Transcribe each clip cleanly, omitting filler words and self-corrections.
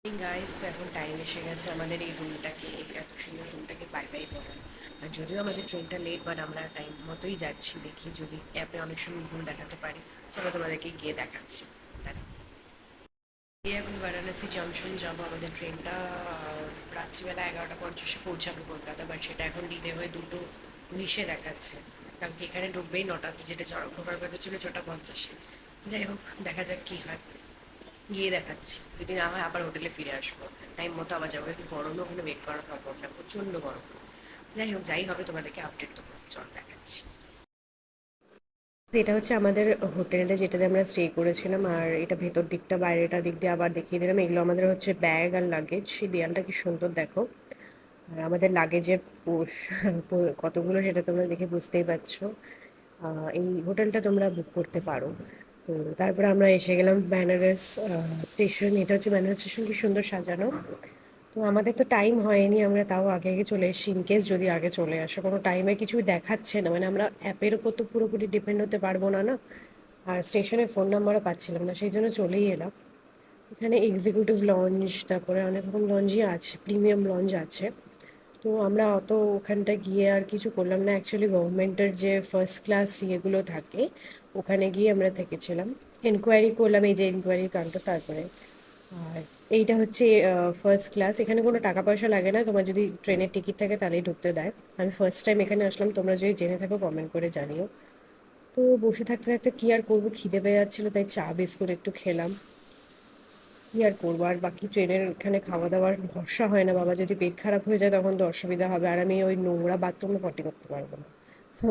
Guys, তো এখন time এসে গেছে আমাদের এই রুমটাকে, এত সুন্দর রুমটাকে বাই বাই বলার। আর যদিও আমাদের ট্রেনটা লেট, বাট আমরা টাইম মতোই যাচ্ছি। দেখি যদি অ্যাপে অনেক সময় ভুল দেখাতে পারি। চলো তোমাদেরকে গিয়ে দেখাচ্ছি। দাঁড়াও। গিয়ে এখন বারাণসী জংশন যাবো। আমাদের ট্রেনটা রাত্রিবেলা 11টা 50-এ পৌঁছাবে কলকাতা, বাট সেটা এখন ডিলে হয়ে 2টো 19-এ দেখাচ্ছে। কারণ কি এখানে ঢুকবেই 9টাতে, যেটা ঢোকার কথা ছিল 6টা 50-এ। যাই হোক, দেখা যাক কী হয়। গিয়ে দেখাচ্ছি, যদি না হয় আবার হোটেলে ফিরে আসবো। টাইম মতো আবার যাবো। একটু গরমে ওখানে ওয়েট করা সম্ভব না, প্রচণ্ড গরম। যাই হোক, যাই হবে তোমাদেরকে আপডেট দেবো। চল দেখাচ্ছি। এটা হচ্ছে আমাদের হোটেলটা, যেটাতে আমরা স্টে করেছিলাম। আর এটা ভেতর দিকটা, বাইরেটা দিক দিয়ে আবার দেখিয়ে দিলাম। এগুলো আমাদের হচ্ছে ব্যাগ আর লাগেজ। সেই দেয়ালটা কি সুন্দর দেখো। আর আমাদের লাগেজের কতগুলো সেটা তোমরা দেখে বুঝতেই পারছো। এই হোটেলটা তোমরা বুক করতে পারো। তো তারপরে আমরা এসে গেলাম বেনারস স্টেশন। এটা হচ্ছে বেনারস স্টেশন, কি সুন্দর সাজানো। তো আমাদের তো টাইম হয়নি, আমরা তাও আগে আগে চলে এসেছি। ইনকেস যদি আগে চলে আসো, কোনো টাইমে কিছু দেখাচ্ছে না, মানে আমরা অ্যাপের ওপর তো পুরোপুরি ডিপেন্ড হতে পারবো না না। আর স্টেশনে ফোন নাম্বারও পাচ্ছিলাম না, সেই জন্য চলেই এলাম। এখানে এক্সিকিউটিভ লঞ্চ, তারপরে অনেক রকম লঞ্চই আছে, প্রিমিয়াম লঞ্চ আছে। তো আমরা অত ওখানটা গিয়ে আর কিছু করলাম না। অ্যাকচুয়ালি গভর্নমেন্টের যে ফার্স্ট ক্লাস ইয়েগুলো থাকে, ওখানে গিয়ে আমরা থেকেছিলাম। এনকোয়ারি করলাম, এই যে এনকোয়ারির কাউন্টার। তারপরে আর এইটা হচ্ছে ফার্স্ট ক্লাস। এখানে কোনো টাকা পয়সা লাগে না, তোমার যদি ট্রেনের টিকিট থাকে তাহলেই ঢুকতে দেয়। আমি ফার্স্ট টাইম এখানে আসলাম, তোমরা যদি জেনে থাকো কমেন্ট করে জানিও। তো বসে থাকতে থাকতে কী আর করবো, খিদে পেয়ে যাচ্ছিলো, তাই চা বিস্কুট একটু খেলাম। কী আর করবো, আর বাকি ট্রেনের এখানে খাওয়া দাওয়ার ভরসা হয় না বাবা, যদি পেট খারাপ হয়ে যায় তখন তো অসুবিধা হবে। আর আমি ওই নোংরা বাথরুমে পটি করতে পারবো না। তো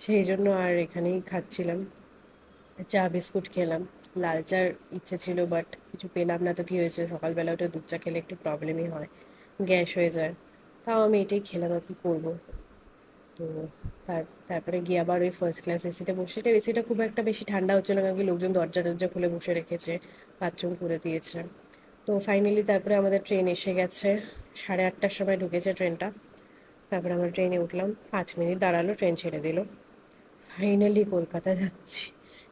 সেই জন্য আর এখানেই খাচ্ছিলাম, চা বিস্কুট খেলাম। লাল চার ইচ্ছে ছিল, বাট কিছু পেলাম না। তো কী হয়েছে, সকালবেলা ওটা দুধ চা খেলে একটু প্রবলেমই হয়, গ্যাস হয়ে যায়। তাও আমি এটাই খেলাম, আর কি করবো। তো তারপরে গিয়ে আবার ওই ফার্স্ট ক্লাস এসিতে বসে, এসিটা খুব একটা বেশি ঠান্ডা হচ্ছিল না, কারণ কি লোকজন দরজা টরজা খুলে বসে রেখেছে, বাথরুম করে দিয়েছে। তো ফাইনালি তারপরে আমাদের ট্রেন এসে গেছে। 8:30টার সময় ঢুকেছে ট্রেনটা। তারপরে আমরা ট্রেনে উঠলাম, 5 মিনিট দাঁড়ালো, ট্রেন ছেড়ে দিল। ফাইনালি কলকাতা যাচ্ছি।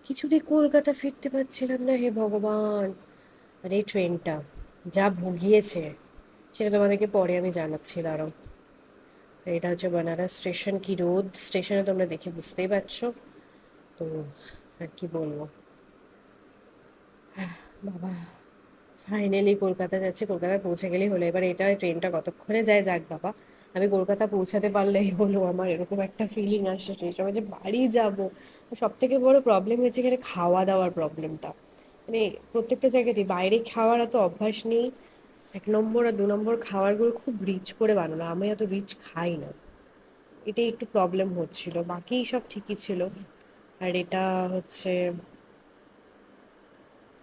কিছুতেই কলকাতা ফিরতে পারছিলাম না, হে ভগবান। আর এই ট্রেনটা যা ভুগিয়েছে সেটা তোমাদেরকে পরে আমি জানাচ্ছি, দাঁড়াও। এটা হচ্ছে বেনারস স্টেশন, কি রোদ স্টেশনে, তোমরা দেখে বুঝতেই পারছো। তো আর কি বলবো বাবা, ফাইনালি কলকাতা যাচ্ছে। কলকাতায় পৌঁছে গেলেই হলো। এবার এটা ট্রেনটা কতক্ষণে যায় যাক বাবা, আমি কলকাতা পৌঁছাতে পারলেই হলো। আমার এরকম একটা ফিলিং আসছে সেই সময় যে বাড়ি যাবো। সব থেকে বড় প্রবলেম হয়েছে এখানে খাওয়া দাওয়ার প্রবলেমটা। মানে প্রত্যেকটা জায়গাতেই বাইরে খাওয়ার এত অভ্যাস নেই। 1 নম্বর আর 2 নম্বর খাবারগুলো খুব রিচ করে বানানো, আমি এত রিচ খাই না। এটাই একটু প্রবলেম হচ্ছিল, বাকি সব ঠিকই ছিল। আর এটা হচ্ছে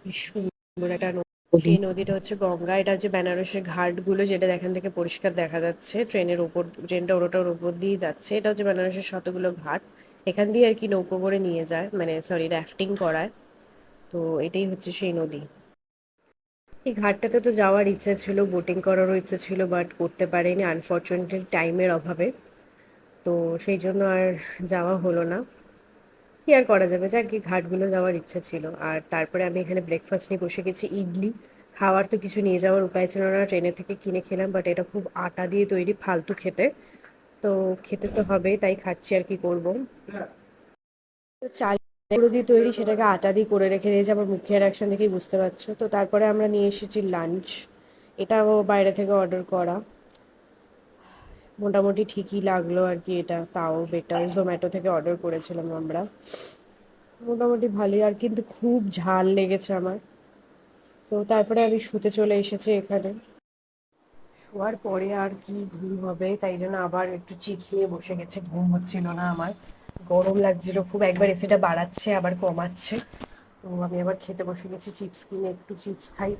বেশ সুন্দর একটা নদী। এই নদীটা হচ্ছে গঙ্গা। এটা হচ্ছে বেনারসের ঘাটগুলো, যেটা এখান থেকে পরিষ্কার দেখা যাচ্ছে। ট্রেনের ওপর, ট্রেনটা ওটার ওপর দিয়ে যাচ্ছে। এটা হচ্ছে বেনারসের শতগুলো ঘাট। এখান দিয়ে আর কি নৌকো করে নিয়ে যায়, মানে সরি, রাফটিং করায়। তো এটাই হচ্ছে সেই নদী। এই ঘাটটাতে তো যাওয়ার ইচ্ছে ছিল, বোটিং করারও ইচ্ছে ছিল, বাট করতে পারিনি আনফর্চুনেটলি টাইমের অভাবে। তো সেই জন্য আর যাওয়া হলো না। কি আর করা যাবে, যাক গিয়ে ঘাটগুলো যাওয়ার ইচ্ছা ছিল। আর তারপরে আমি এখানে ব্রেকফাস্ট নিয়ে বসে গেছি, ইডলি। খাওয়ার তো কিছু নিয়ে যাওয়ার উপায় ছিল না, ট্রেনের থেকে কিনে খেলাম। বাট এটা খুব আটা দিয়ে তৈরি, ফালতু খেতে। তো খেতে তো হবেই, তাই খাচ্ছি, আর কি করবো। তো চাল গুঁড়ো দিয়ে তৈরি, সেটাকে আটা দিয়ে করে রেখে দিয়েছে। আবার মুখের অ্যাকশন দেখেই বুঝতে পারছো। তো তারপরে আমরা নিয়ে এসেছি লাঞ্চ। এটাও বাইরে থেকে অর্ডার করা। মোটামুটি ঠিকই লাগলো আর কি, এটা তাও বেটার। জোম্যাটো থেকে অর্ডার করেছিলাম আমরা। মোটামুটি ভালোই, আর কিন্তু খুব ঝাল লেগেছে আমার। তো তারপরে আমি শুতে চলে এসেছি এখানে। শোয়ার পরে আর কি ঘুম হবে, তাই জন্য আবার একটু চিপস নিয়ে বসে গেছে। ঘুম হচ্ছিল না আমার, গরম লাগছিল খুব। একবার এসিটা বাড়াচ্ছে আবার কমাচ্ছে। তো আমি আবার খেতে বসে গেছি, চিপস কিনে একটু চিপস খাই।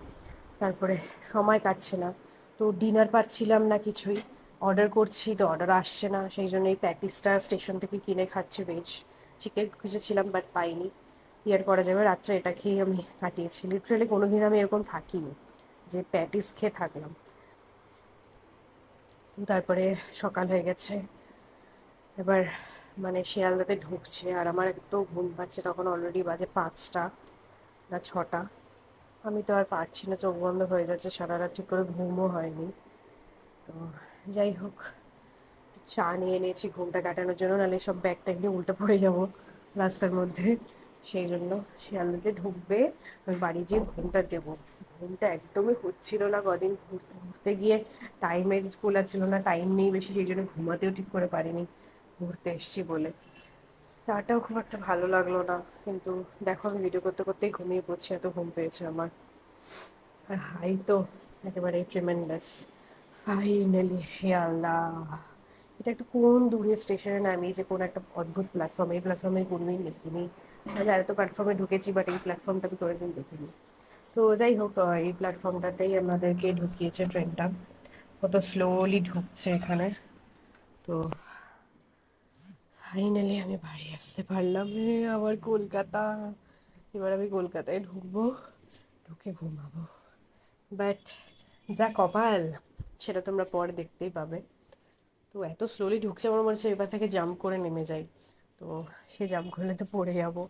তারপরে সময় কাটছে না, তো ডিনার পাচ্ছিলাম না কিছুই। অর্ডার করছি তো অর্ডার আসছে না, সেই জন্য এই প্যাটিসটা স্টেশন থেকে কিনে খাচ্ছি। ভেজ চিকেন খুঁজেছিলাম, বাট পাইনি। কি আর করা যাবে, রাত্রে এটা খেয়েই আমি কাটিয়েছি। লিটারালি কোনোদিন আমি এরকম থাকিনি যে প্যাটিস খেয়ে থাকলাম। তারপরে সকাল হয়ে গেছে। এবার মানে শিয়ালদাতে ঢুকছে, আর আমার এত ঘুম পাচ্ছে। তখন অলরেডি বাজে 5টা না 6টা। আমি তো আর পারছি না, চোখ বন্ধ হয়ে যাচ্ছে, সারা রাত ঠিক করে ঘুমও হয়নি। তো যাই হোক, চা নিয়ে নিয়েছি ঘুমটা কাটানোর জন্য, নাহলে সব ব্যাগ ট্যাগ নিয়ে উল্টে পড়ে যাবো রাস্তার মধ্যে। সেই জন্য শিয়ালদাতে ঢুকবে, আমি বাড়ি যেয়ে ঘুমটা দেবো। ঘুমটা একদমই হচ্ছিল না কদিন, ঘুরতে ঘুরতে গিয়ে টাইমের স্কুল ছিল না, টাইম নেই বেশি, সেই জন্য ঘুমাতেও ঠিক করে পারিনি ঘুরতে এসছি বলে। চাটাও খুব একটা ভালো লাগলো না, কিন্তু দেখো আমি ভিডিও করতে করতেই ঘুমিয়ে পড়ছি, এত ঘুম পেয়েছে আমার। আর হাই তো একেবারে ট্রিমেন্ডাস। ফাইনালি শিয়ালদা। এটা একটা কোন দূরে স্টেশনে নামি, যে কোন একটা অদ্ভুত প্ল্যাটফর্ম, এই প্ল্যাটফর্মে কোনোদিন দেখিনি। আমি আর তো প্ল্যাটফর্মে ঢুকেছি, বাট এই প্ল্যাটফর্মটা আমি কোনোদিন দেখিনি। তো যাই হোক, এই প্ল্যাটফর্মটাতেই আমাদেরকে ঢুকিয়েছে ট্রেনটা, কত স্লোলি ঢুকছে এখানে। তো ফাইনালি আমি বাড়ি আসতে পারলাম, আবার কলকাতা। এবার আমি কলকাতায় ঢুকবো, ঢুকে ঘুমাবো। বাট যা কপাল, সেটা তোমরা পরে দেখতেই পাবে। তো এত স্লোলি ঢুকছে, আমার মনে হচ্ছে এবার থেকে জাম্প করে নেমে যাই। তো সে জাম্প করলে তো পড়ে যাবো।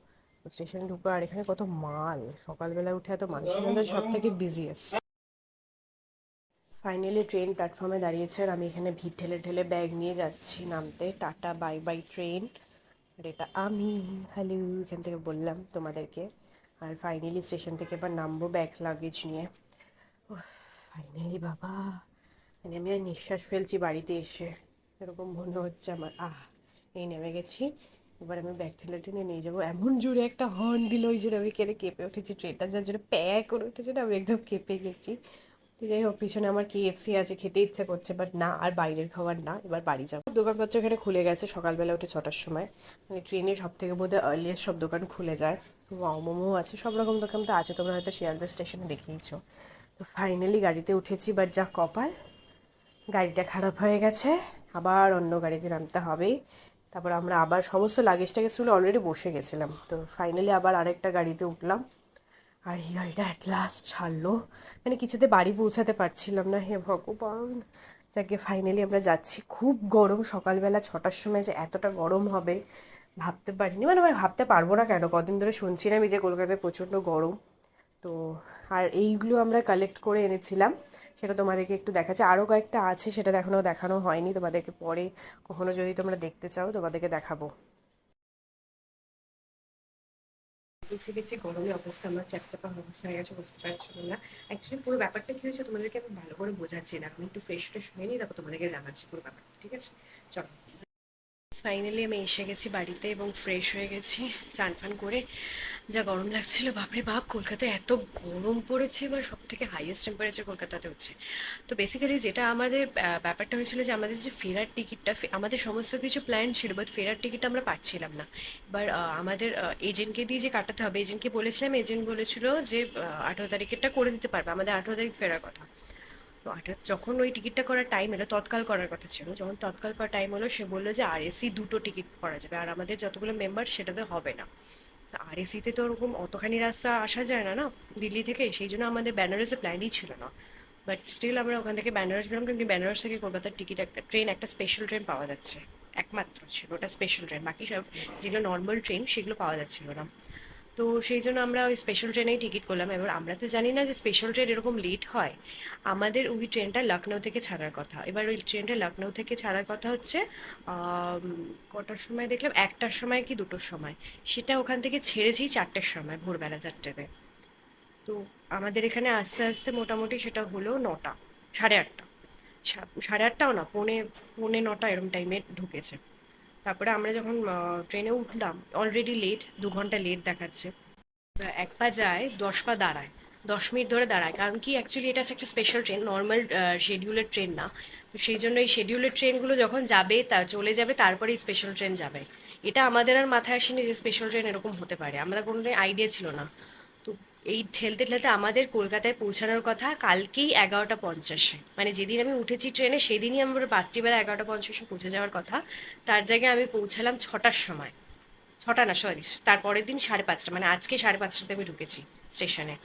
স্টেশনে ঢুকো, আর এখানে কত মাল, সকালবেলা উঠে এত মানুষের মধ্যে সব থেকে বিজিয়েস্ট। ফাইনালি ট্রেন প্ল্যাটফর্মে দাঁড়িয়েছে, আর আমি এখানে ভিড় ঠেলে ঠেলে ব্যাগ নিয়ে যাচ্ছি নামতে। Tata bye bye train. আর এটা আমি হ্যালো এখান থেকে বললাম তোমাদেরকে। আর ফাইনালি স্টেশন থেকে এবার নামবো ব্যাগ লাগেজ নিয়ে। ফাইনালি বাবা, মানে আমি আর নিঃশ্বাস ফেলছি বাড়িতে এসে, এরকম মনে হচ্ছে আমার। এই নেমে গেছি, এবার আমি ব্যাগ ঠেলে টেনে নিয়ে যাবো। এমন জোরে একটা হর্ন দিল, ওই জন্য আমি কেঁপে উঠেছি। ট্রেনটা যার জন্য প্যাক করে উঠেছে না, আমি একদম কেঁপে গেছি। তো যাই হোক, পিছনে আমার KFC আছে, খেতে ইচ্ছে করছে, বাট না, আর বাইরের খাবার না, এবার বাড়ি যাবো। দোকানপত্র এখানে খুলে গেছে সকালবেলা উঠে 6টার সময়, মানে ট্রেনে সব থেকে বোধহয় আর্লিয়েস্ট সব দোকান খুলে যায়। ওয়াও মোমো আছে, সব রকম দোকান তো আছে, তোমরা হয়তো শিয়ালদা স্টেশনে দেখিয়েছো। তো ফাইনালি গাড়িতে উঠেছি, বাট যা কপাল, গাড়িটা খারাপ হয়ে গেছে, আবার অন্য গাড়িতে নামতে হবেই। তারপর আমরা আবার সমস্ত লাগেজটাকে তুলে অলরেডি বসে গেছিলাম, তো ফাইনালি আবার আরেকটা গাড়িতে উঠলাম। আর এই গাড়িটা অ্যাট লাস্ট ছাড়লো, মানে কিছুতে বাড়ি পৌঁছাতে পারছিলাম না, হে ভগবান। যাকে ফাইনালি আমরা যাচ্ছি। খুব গরম, সকালবেলা 6টার সময় যে এতটা গরম হবে ভাবতে পারিনি, মানে আমি ভাবতে পারবো না কেন, কদিন ধরে শুনছিলাম যে কলকাতায় প্রচণ্ড গরম। তো আর এইগুলো আমরা কালেক্ট করে এনেছিলাম, সেটা তোমাদেরকে একটু দেখাচ্ছে। আরও কয়েকটা আছে, সেটা এখনও দেখানো হয়নি তোমাদেরকে, পরে কখনো যদি তোমরা দেখতে চাও তোমাদেরকে দেখাবো। বেছে বেছে গরমে অবস্থা আমার চ্যাপচ্যাপা অবস্থা হয়ে গেছে, বুঝতে পারছো না। অ্যাকচুয়ালি পুরো ব্যাপারটা কি হয়েছে তোমাদেরকে আমি ভালো করে বোঝাচ্ছি না, আমি একটু ফ্রেশ ট্রেশ হয়ে নিই, তারপর তোমাদেরকে জানাচ্ছি পুরো ব্যাপারটা, ঠিক আছে? চলো। ফাইনালি আমি এসে গেছি বাড়িতে এবং ফ্রেশ হয়ে গেছি, চান ফান করে। যা গরম লাগছিল, বাপরে বাপ, কলকাতায় এত গরম পড়েছে, এবার সব থেকে হাইয়েস্ট টেম্পারেচার কলকাতাতে হচ্ছে। তো বেসিক্যালি যেটা আমাদের ব্যাপারটা হয়েছিল, যে আমাদের যে ফেরার টিকিটটা, আমাদের সমস্ত কিছু প্ল্যান ছিল, বাট ফেরার টিকিটটা আমরা পাচ্ছিলাম না। এবার আমাদের এজেন্টকে দিয়ে যে কাটাতে হবে, এজেন্টকে বলেছিলাম, এজেন্ট বলেছিল যে 18 তারিখেরটা করে দিতে পারবে, আমাদের 18 তারিখ ফেরার কথা। তো যখন ওই টিকিটটা করার টাইম এলো, তৎকাল করার কথা ছিল, যখন তৎকাল করার টাইম হলো, সে বললো যে RAC দুটো টিকিট করা যাবে, আর আমাদের যতগুলো মেম্বার সেটাতে হবে না। RACতে তো ওরকম অতখানি রাস্তা আসা যায় না, না দিল্লি থেকে, সেই জন্য আমাদের বেনারসে প্ল্যানই ছিল না। বাট স্টিল আমরা ওখান থেকে বেনারস গেলাম, কিন্তু বেনারস থেকে কলকাতার টিকিট, একটা ট্রেন, একটা স্পেশাল ট্রেন পাওয়া যাচ্ছে, একমাত্র ছিল ওটা স্পেশাল ট্রেন, বাকি সব যেগুলো নর্মাল ট্রেন সেগুলো পাওয়া যাচ্ছিল না। তো সেই জন্য আমরা ওই স্পেশাল ট্রেনেই টিকিট করলাম। এবার আমরা তো জানি না যে স্পেশাল ট্রেন এরকম লেট হয়। আমাদের ওই ট্রেনটা লখনৌ থেকে ছাড়ার কথা, এবার ওই ট্রেনটা লখনৌ থেকে ছাড়ার কথা হচ্ছে কটার সময় দেখলাম, 1টার সময় কি 2টোর সময়। সেটা ওখান থেকে ছেড়েছি 4টের সময়, ভোরবেলা 4টেতে। তো আমাদের এখানে আস্তে আস্তে মোটামুটি সেটা হলো 9টা, সাড়ে 8টা, সাড়ে আটটাও না, পৌনে পৌনে 9টা এরকম টাইমে ঢুকেছে। তারপরে আমরা যখন ট্রেনে উঠলাম, অলরেডি লেট, 2 ঘন্টা লেট দেখাচ্ছে। 1 পা যায় 10 পা দাঁড়ায়, 10 মিনিট ধরে দাঁড়ায়, কারণ কি অ্যাকচুয়ালি এটা একটা স্পেশাল ট্রেন, নর্মাল শিডিউলের ট্রেন না। তো সেই জন্য এই শিডিউলের ট্রেনগুলো যখন যাবে, তা চলে যাবে, তারপরে স্পেশাল ট্রেন যাবে। এটা আমাদের আর মাথায় আসেনি যে স্পেশাল ট্রেন এরকম হতে পারে, আমরা কোনোদিন আইডিয়া ছিল না। তো এই ঠেলতে ঠেলতে আমাদের কলকাতায় পৌঁছানোর কথা কালকেই 11টা 50-এ, মানে যেদিন আমি উঠেছি ট্রেনে সেদিনই আমার রাত্রিবেলা 11টা 50-এ পৌঁছে যাওয়ার কথা। তার জায়গায় আমি পৌঁছালাম 6টার সময়, 6টা না সরি, তারপরের দিন 5:30, মানে আজকে 5:30টাতে আমি ঢুকেছি স্টেশনে।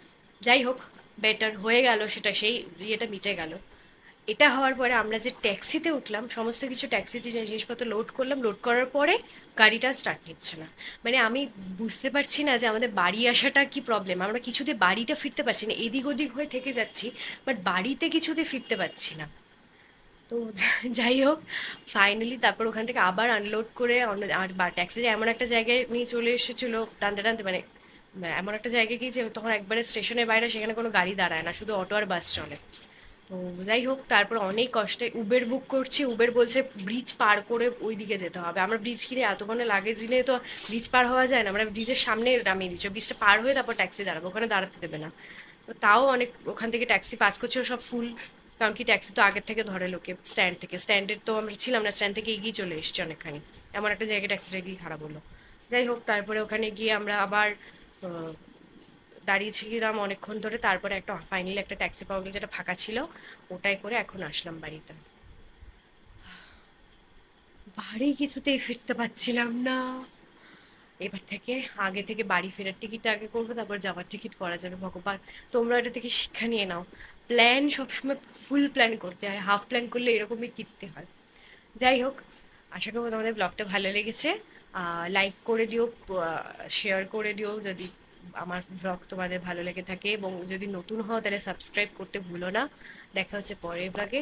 যাই হোক, বেটার হয়ে গেল, সেটা সেই ইয়েটা মিটে গেল। এটা হওয়ার পরে আমরা যে ট্যাক্সিতে উঠলাম, সমস্ত কিছু ট্যাক্সিতে যে জিনিসপত্র লোড করলাম, লোড করার পরে গাড়িটা স্টার্ট নিচ্ছে না। মানে আমি বুঝতে পারছি না যে আমাদের বাড়ি আসাটা কি প্রবলেম, আমরা কিছুতে বাড়িটা ফিরতে পারছি না, এদিক ওদিক হয়ে থেকে যাচ্ছি, বাট বাড়িতে কিছুতে ফিরতে পারছি না। তো যাই হোক, ফাইনালি তারপর ওখান থেকে আবার আনলোড করে অন্য আর ট্যাক্সি এমন একটা জায়গায় নিয়ে চলে এসেছিলো টানতে টানতে, মানে এমন একটা জায়গায় গিয়ে তখন একবারে স্টেশনের বাইরে, সেখানে কোনো গাড়ি দাঁড়ায় না, শুধু অটো আর বাস চলে। তো যাই হোক, তারপর অনেক কষ্টে উবের বুক করছি, উবের বলছে ব্রিজ পার করে ওই দিকে যেতে হবে। আমরা ব্রিজ কিনে এতক্ষণে লাগেজ নিয়ে তো ব্রিজ পার হওয়া যায় না, আমরা ব্রিজের সামনে নামিয়ে দিচ্ছি, ব্রিজটা পার হয়ে তারপর ট্যাক্সি দাঁড়াবো, ওখানে দাঁড়াতে দেবে না। তো তাও অনেক ওখান থেকে ট্যাক্সি পাস করছে, সব ফুল। কারণ কি ট্যাক্সি তো আগের থেকে ধরে লোকে স্ট্যান্ড থেকে, স্ট্যান্ডের তো আমরা ছিলাম না, স্ট্যান্ড থেকে এগিয়ে চলে এসেছি অনেকখানি, এমন একটা জায়গায় ট্যাক্সিটা গিয়ে খারাপ হলো। যাই হোক, তারপরে ওখানে গিয়ে আমরা আবার দাঁড়িয়েছিলাম অনেকক্ষণ ধরে, তারপরে একটা ফাইনালি একটা ট্যাক্সি পাওয়া গেল যেটা ফাঁকা ছিল, ওটাই করে এখন আসলাম বাড়িতে। বাড়ি কিছুতেই ফিরতে পারছিলাম না। এবার থেকে আগে থেকে বাড়ি ফেরার টিকিট আগে করবো, তারপর যাওয়ার টিকিট করা যাবে। ভগবান, তোমরা এটা থেকে শিক্ষা নিয়ে নাও, প্ল্যান সবসময় ফুল প্ল্যান করতে হয়, হাফ প্ল্যান করলে এরকমই কিনতে হয়। যাই হোক, আশা করবো তোমাদের ব্লগটা ভালো লেগেছে। লাইক করে দিও, শেয়ার করে দিও যদি আমার ব্লগ তোমাদের ভালো লেগে থাকে, এবং যদি নতুন হও তাহলে সাবস্ক্রাইব করতে ভুলো না। দেখা হচ্ছে পরের ব্লগে।